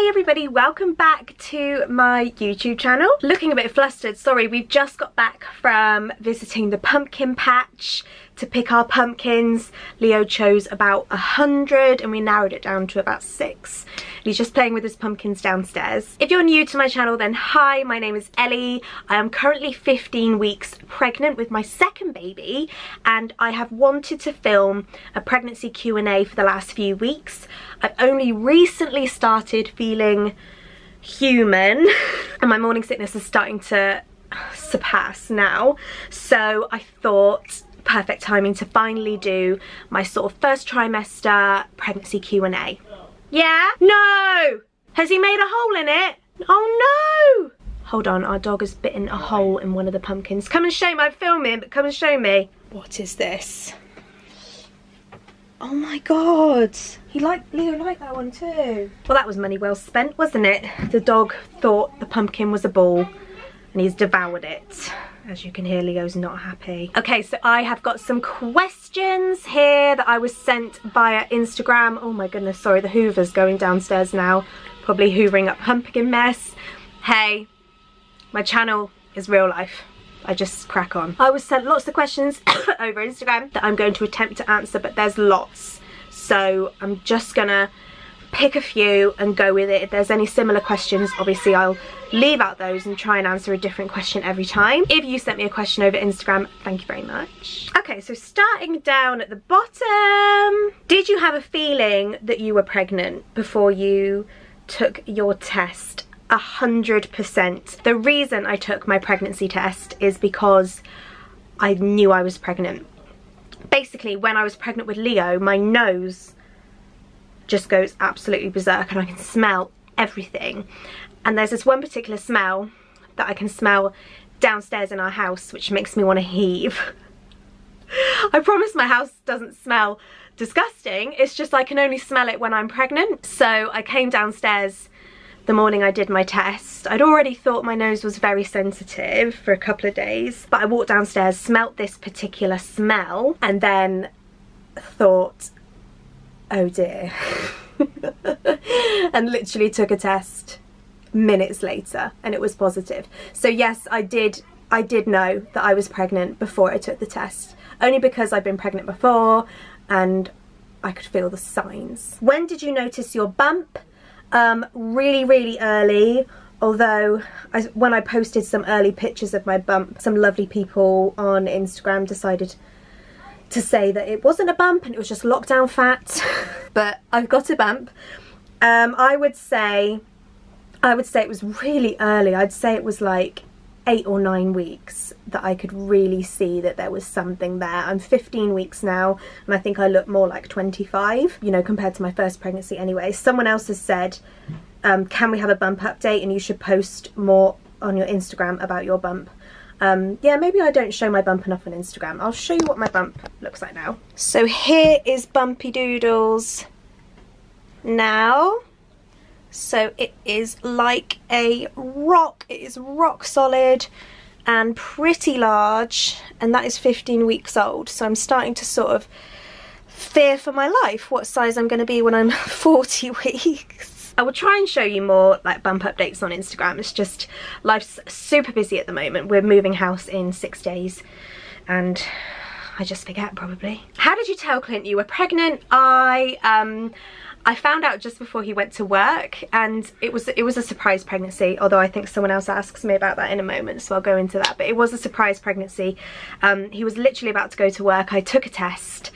Hey everybody, welcome back to my YouTube channel. Looking a bit flustered, sorry, we've just got back from visiting the pumpkin patch to pick our pumpkins. Leo chose about 100 and we narrowed it down to about 6. He's just playing with his pumpkins downstairs. If you're new to my channel, then hi, my name is Ellie. I am currently 15 weeks pregnant with my second baby, and I have wanted to film a pregnancy Q&A for the last few weeks. I've only recently started feeling human and my morning sickness is starting to surpass now. So I thought perfect timing to finally do my sort of first trimester pregnancy Q&A. Yeah? No! Has he made a hole in it? Oh no! Hold on, our dog has bitten a hole in one of the pumpkins. Come and show me, I'm filming, but come and show me. What is this? Oh my god! Leo liked that one too. Well, that was money well spent, wasn't it? The dog thought the pumpkin was a ball and he's devoured it. As you can hear, Leo's not happy. Okay, so I have got some questions here that I was sent via Instagram. Oh my goodness, sorry, the Hoover's going downstairs now. Probably hoovering up pumpkin mess. Hey, my channel is real life. I just crack on. I was sent lots of questions over Instagram that I'm going to attempt to answer, but there's lots. So I'm just gonna pick a few and go with it. If there's any similar questions, obviously I'll leave out those and try and answer a different question every time. If you sent me a question over Instagram, thank you very much. Okay, so starting down at the bottom, did you have a feeling that you were pregnant before you took your test? 100%. The reason I took my pregnancy test is because I knew I was pregnant. Basically, when I was pregnant with Leo, my nose just goes absolutely berserk and I can smell everything. And there's this one particular smell that I can smell downstairs in our house, which makes me want to heave. I promise my house doesn't smell disgusting, it's just I can only smell it when I'm pregnant. So I came downstairs the morning I did my test. I'd already thought my nose was very sensitive for a couple of days, but I walked downstairs, smelt this particular smell, and then thought, oh dear. And literally took a test minutes later and it was positive. So yes, I did know that I was pregnant before I took the test, only because I've been pregnant before and I could feel the signs. When did you notice your bump? Really early, although when I posted some early pictures of my bump, some lovely people on Instagram decided to say that it wasn't a bump and it was just lockdown fat. But I've got a bump. I would say it was really early. I'd say it was like 8 or 9 weeks that I could really see that there was something there. I'm 15 weeks now and I think I look more like 25, you know, compared to my first pregnancy anyway. Someone else has said, can we have a bump update and you should post more on your Instagram about your bump. Yeah, maybe I don't show my bump enough on Instagram. I'll show you what my bump looks like now. So here is Bumpy Doodles now. So it is like a rock. It is rock solid and pretty large, and that is 15 weeks old. So I'm starting to sort of fear for my life what size I'm going to be when I'm 40 weeks. I will try and show you more like bump updates on Instagram. It's just life's super busy at the moment. We're moving house in 6 days and I just forget probably. How did you tell Clint you were pregnant? I found out just before he went to work, and it was a surprise pregnancy, although I think someone else asks me about that in a moment, so I'll go into that. But it was a surprise pregnancy. He was literally about to go to work. I took a test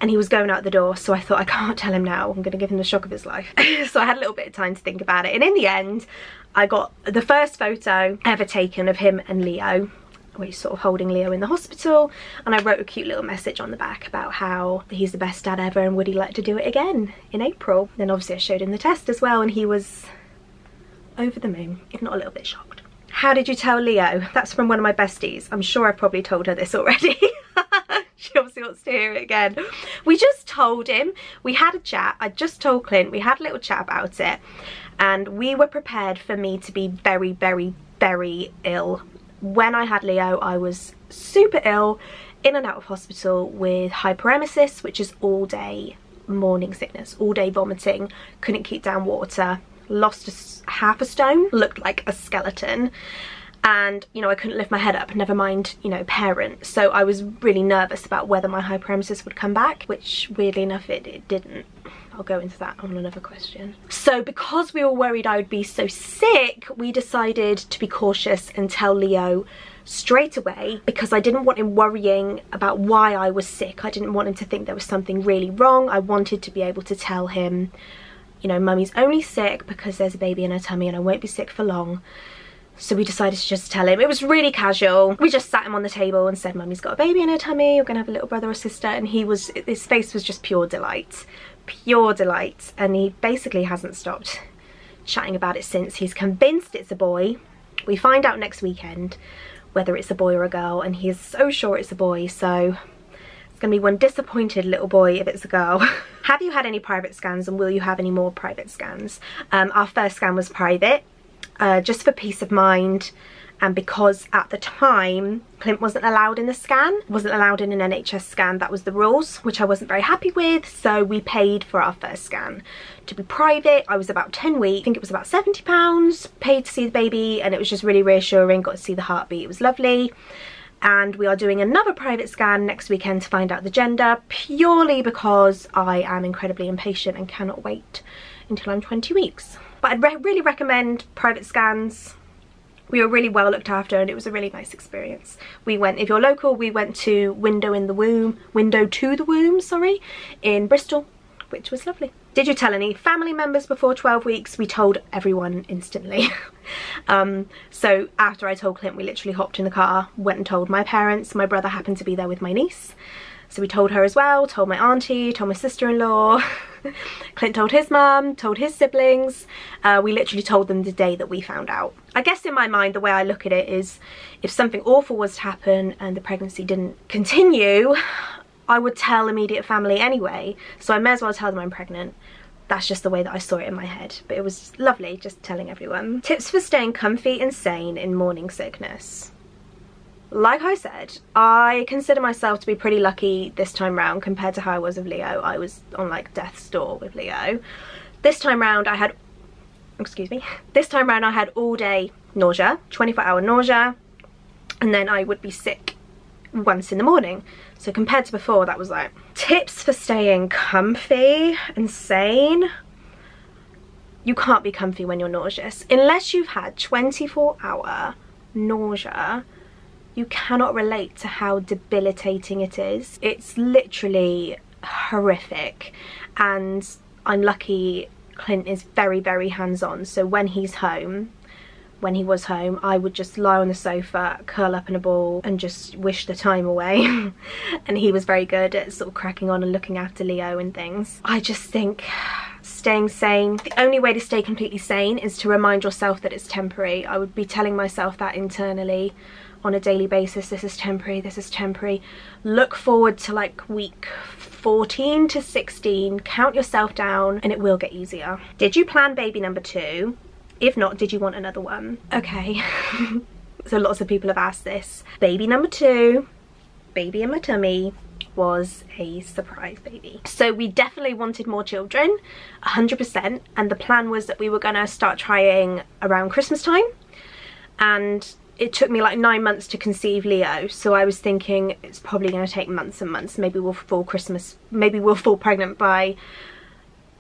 and he was going out the door, so I thought, I can't tell him now, I'm going to give him the shock of his life. So I had a little bit of time to think about it, and in the end I got the first photo ever taken of him and Leo. We're sort of holding Leo in the hospital, and I wrote a cute little message on the back about how he's the best dad ever and would he like to do it again in April. Then obviously I showed him the test as well and he was over the moon, if not a little bit shocked. How did you tell Leo? That's from one of my besties. I'm sure I've probably told her this already. She obviously wants to hear it again. We just told him, we had a chat. I just told Clint, we had a little chat about it, and we were prepared for me to be very ill. When I had Leo, I was super ill, in and out of hospital with hyperemesis, which is all day morning sickness, all day vomiting, couldn't keep down water, lost half a stone, looked like a skeleton. And, you know, I couldn't lift my head up, never mind, you know, parent. So I was really nervous about whether my hyperemesis would come back, which weirdly enough it didn't. I'll go into that on another question. So because we were worried I would be so sick, we decided to be cautious and tell Leo straight away, because I didn't want him worrying about why I was sick. I didn't want him to think there was something really wrong. I wanted to be able to tell him, you know, mummy's only sick because there's a baby in her tummy and I won't be sick for long. So we decided to just tell him. It was really casual. We just sat him on the table and said, mummy's got a baby in her tummy, you're gonna have a little brother or sister. And his face was just pure delight. Pure delight. And he basically hasn't stopped chatting about it since. He's convinced it's a boy. We find out next weekend whether it's a boy or a girl, and he is so sure it's a boy, so it's gonna be one disappointed little boy if it's a girl. Have you had any private scans, and will you have any more private scans? Our first scan was private. Just for peace of mind, and because at the time Clint wasn't allowed in the scan, wasn't allowed in an NHS scan. That was the rules, which I wasn't very happy with, so we paid for our first scan to be private. I was about 10 weeks, I think it was about £70, paid to see the baby, and it was just really reassuring, got to see the heartbeat, it was lovely. And we are doing another private scan next weekend to find out the gender, purely because I am incredibly impatient and cannot wait until I'm 20 weeks. But I'd really recommend private scans. We were really well looked after and it was a really nice experience. We went, if you're local, we went to Window to the Womb, sorry, in Bristol, which was lovely. Did you tell any family members before 12 weeks? We told everyone instantly. So after I told Clint, we literally hopped in the car, went and told my parents. My brother happened to be there with my niece, so we told her as well, told my auntie, told my sister-in-law. Clint told his mum, told his siblings. We literally told them the day that we found out. I guess in my mind, the way I look at it is, if something awful was to happen and the pregnancy didn't continue, I would tell immediate family anyway. So I may as well tell them I'm pregnant. That's just the way that I saw it in my head. But it was lovely just telling everyone. Tips for staying comfy and sane in morning sickness. Like I said, I consider myself to be pretty lucky this time round compared to how I was with Leo. I was on like death's door with Leo. This time round I had, this time round I had all day nausea, 24-hour nausea, and then I would be sick once in the morning. So compared to before, that was like, tips for staying comfy and sane. You can't be comfy when you're nauseous. Unless you've had 24-hour nausea, you cannot relate to how debilitating it is. It's literally horrific, and I'm lucky Clint is very, very hands-on. So when he's home, when he was home, I would just lie on the sofa, curl up in a ball and just wish the time away. And he was very good at sort of cracking on and looking after Leo and things. I just think staying sane, the only way to stay completely sane is to remind yourself that it's temporary. I would be telling myself that internally on a daily basis. This is temporary, this is temporary. Look forward to like week 14 to 16, count yourself down, and it will get easier. Did you plan baby number 2? If not, did you want another one? Okay. So lots of people have asked this. Baby number 2, baby in my tummy, was a surprise baby. So we definitely wanted more children, 100%, and the plan was that we were gonna start trying around Christmas time, and it took me like 9 months to conceive Leo, so I was thinking it's probably going to take months and months. Maybe we'll fall pregnant by,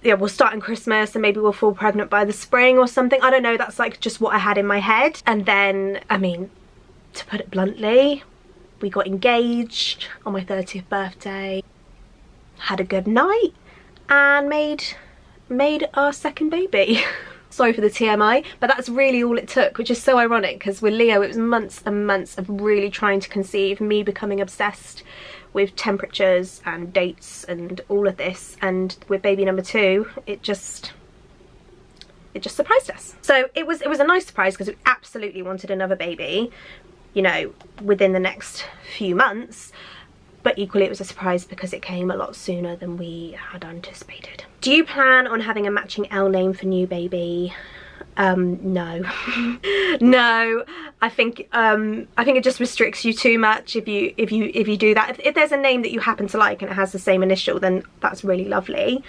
yeah, we'll start in Christmas and maybe we'll fall pregnant by the spring or something. I don't know, that's like just what I had in my head. And then, I mean, to put it bluntly, we got engaged on my 30th birthday, had a good night, and made our second baby. Sorry for the TMI, but that's really all it took, which is so ironic because with Leo it was months and months of really trying to conceive, me becoming obsessed with temperatures and dates and all of this, and with baby number 2 it just surprised us. So it was a nice surprise because we absolutely wanted another baby, you know, within the next few months, but equally it was a surprise because it came a lot sooner than we had anticipated. Do you plan on having a matching L name for new baby? No. No, I think it just restricts you too much if you do that. If there's a name that you happen to like and it has the same initial, then that's really lovely.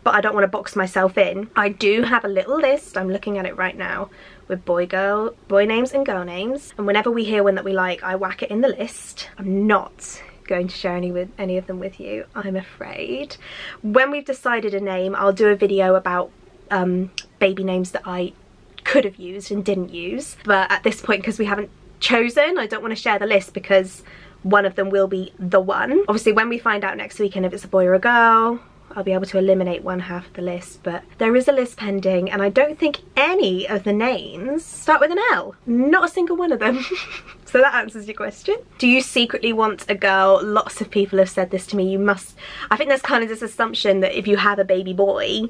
but I don't want to box myself in. I do have a little list, I'm looking at it right now, with boy names and girl names, and whenever we hear one that we like, I whack it in the list. I'm not going to share any of them with you, I'm afraid. When we've decided a name, I'll do a video about baby names that I could have used and didn't use, but at this point, because we haven't chosen, I don't want to share the list because one of them will be the one. Obviously when we find out next weekend if it's a boy or a girl, I'll be able to eliminate one half of the list, but there is a list pending, and I don't think any of the names start with an L. Not a single one of them. So that answers your question. Do you secretly want a girl? Lots of people have said this to me. You must, I think there's kind of this assumption that if you have a baby boy,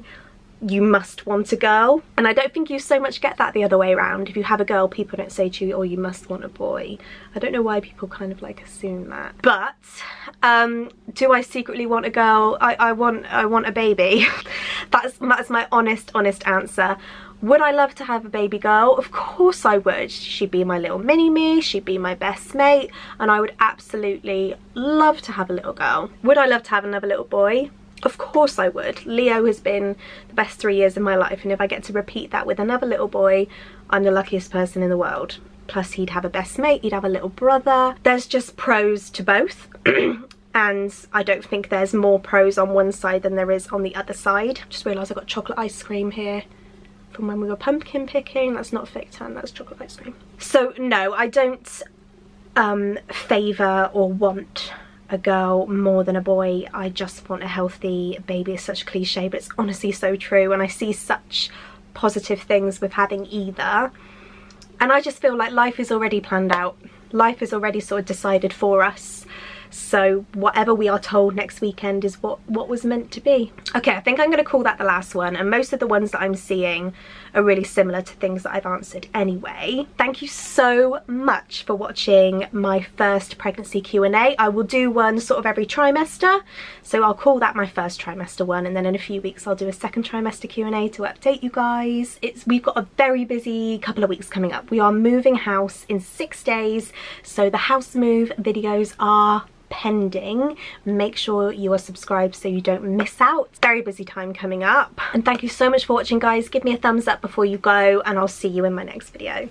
you must want a girl, and I don't think you so much get that the other way around. If you have a girl, people don't say to you, oh, you must want a boy. I don't know why people kind of like assume that. But do I secretly want a girl? I want a baby. that's my honest answer. Would I love to have a baby girl? Of course I would. She'd be my little mini-me, she'd be my best mate, and I would absolutely love to have a little girl. Would I love to have another little boy? Of course I would. Leo has been the best 3 years of my life, and if I get to repeat that with another little boy, I'm the luckiest person in the world. Plus he'd have a best mate, he'd have a little brother. There's just pros to both. And I don't think there's more pros on one side than there is on the other side. Just realised I got chocolate ice cream here from when we were pumpkin picking. That's not fake tan, that's chocolate ice cream. So no, I don't favour or want a girl more than a boy. I just want a healthy baby. It's such a cliche, but it's honestly so true, and I see such positive things with having either, and I just feel like life is already planned out. Life is already sort of decided for us, so whatever we are told next weekend is what was meant to be. Okay, I think I'm going to call that the last one, and most of the ones that I'm seeing are really similar to things that I've answered anyway. Thank you so much for watching my first pregnancy Q&A. I will do one sort of every trimester, so I'll call that my first trimester one, and then in a few weeks I'll do a second trimester Q&A to update you guys. We've got a very busy couple of weeks coming up. We are moving house in 6 days, so the house move videos are pending. Make sure you are subscribed so you don't miss out. Very busy time coming up, and thank you so much for watching, guys. Give me a thumbs up before you go, and I'll see you in my next video.